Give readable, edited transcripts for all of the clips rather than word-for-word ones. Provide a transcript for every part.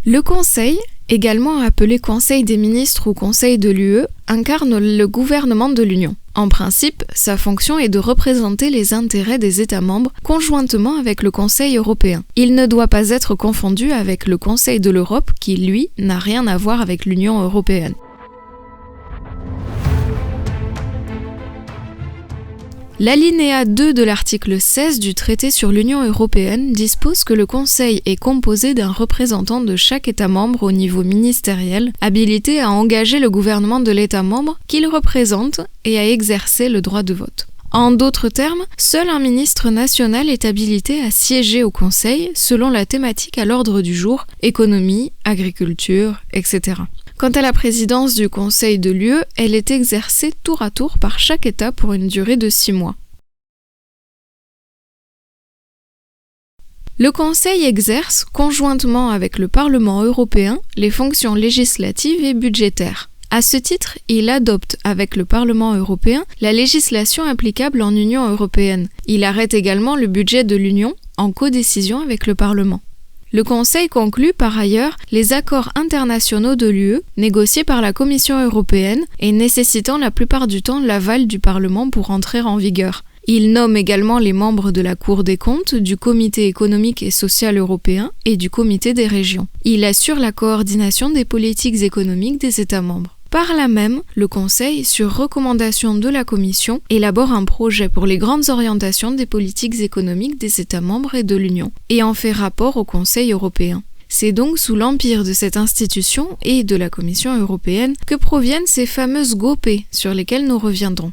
Le Conseil, également appelé Conseil des ministres ou Conseil de l'UE, incarne le gouvernement de l'Union. En principe, sa fonction est de représenter les intérêts des États membres conjointement avec le Conseil européen. Il ne doit pas être confondu avec le Conseil de l'Europe qui, lui, n'a rien à voir avec l'Union européenne. L'alinéa 2 de l'article 16 du traité sur l'Union européenne dispose que le Conseil est composé d'un représentant de chaque État membre au niveau ministériel, habilité à engager le gouvernement de l'État membre qu'il représente et à exercer le droit de vote. En d'autres termes, seul un ministre national est habilité à siéger au Conseil selon la thématique à l'ordre du jour, économie, agriculture, etc. Quant à la présidence du Conseil de l'UE, elle est exercée tour à tour par chaque État pour une durée de 6 mois. Le Conseil exerce, conjointement avec le Parlement européen, les fonctions législatives et budgétaires. À ce titre, il adopte avec le Parlement européen la législation applicable en Union européenne. Il arrête également le budget de l'Union en codécision avec le Parlement. Le Conseil conclut par ailleurs les accords internationaux de l'UE négociés par la Commission européenne et nécessitant la plupart du temps l'aval du Parlement pour entrer en vigueur. Il nomme également les membres de la Cour des comptes, du Comité économique et social européen et du Comité des régions. Il assure la coordination des politiques économiques des États membres. Par là même, le Conseil, sur recommandation de la Commission, élabore un projet pour les grandes orientations des politiques économiques des États membres et de l'Union, et en fait rapport au Conseil européen. C'est donc sous l'empire de cette institution et de la Commission européenne que proviennent ces fameuses GOPE sur lesquelles nous reviendrons.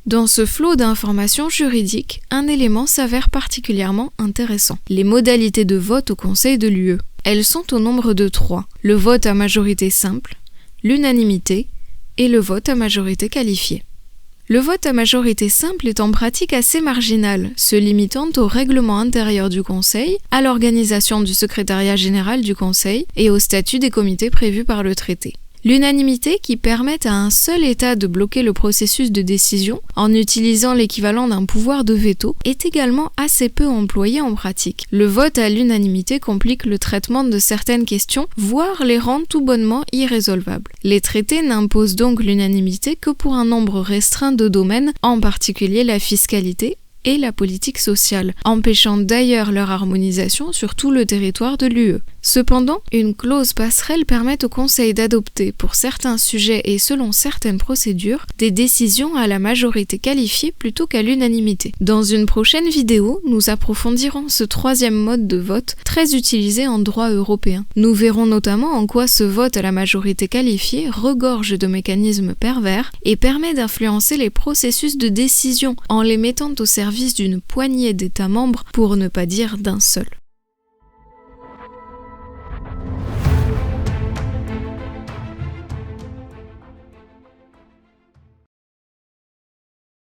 Dans ce flot d'informations juridiques, un élément s'avère particulièrement intéressant: les modalités de vote au Conseil de l'UE. Elles sont au nombre de 3, le vote à majorité simple, l'unanimité et le vote à majorité qualifiée. Le vote à majorité simple est en pratique assez marginal, se limitant au règlement intérieur du Conseil, à l'organisation du secrétariat général du Conseil et au statut des comités prévus par le traité. L'unanimité, qui permet à un seul État de bloquer le processus de décision en utilisant l'équivalent d'un pouvoir de veto, est également assez peu employée en pratique. Le vote à l'unanimité complique le traitement de certaines questions, voire les rend tout bonnement irrésolvables. Les traités n'imposent donc l'unanimité que pour un nombre restreint de domaines, en particulier la fiscalité et la politique sociale, empêchant d'ailleurs leur harmonisation sur tout le territoire de l'UE. Cependant, une clause passerelle permet au Conseil d'adopter, pour certains sujets et selon certaines procédures, des décisions à la majorité qualifiée plutôt qu'à l'unanimité. Dans une prochaine vidéo, nous approfondirons ce troisième mode de vote, très utilisé en droit européen. Nous verrons notamment en quoi ce vote à la majorité qualifiée regorge de mécanismes pervers et permet d'influencer les processus de décision en les mettant au service d'une poignée d'États membres, pour ne pas dire d'un seul.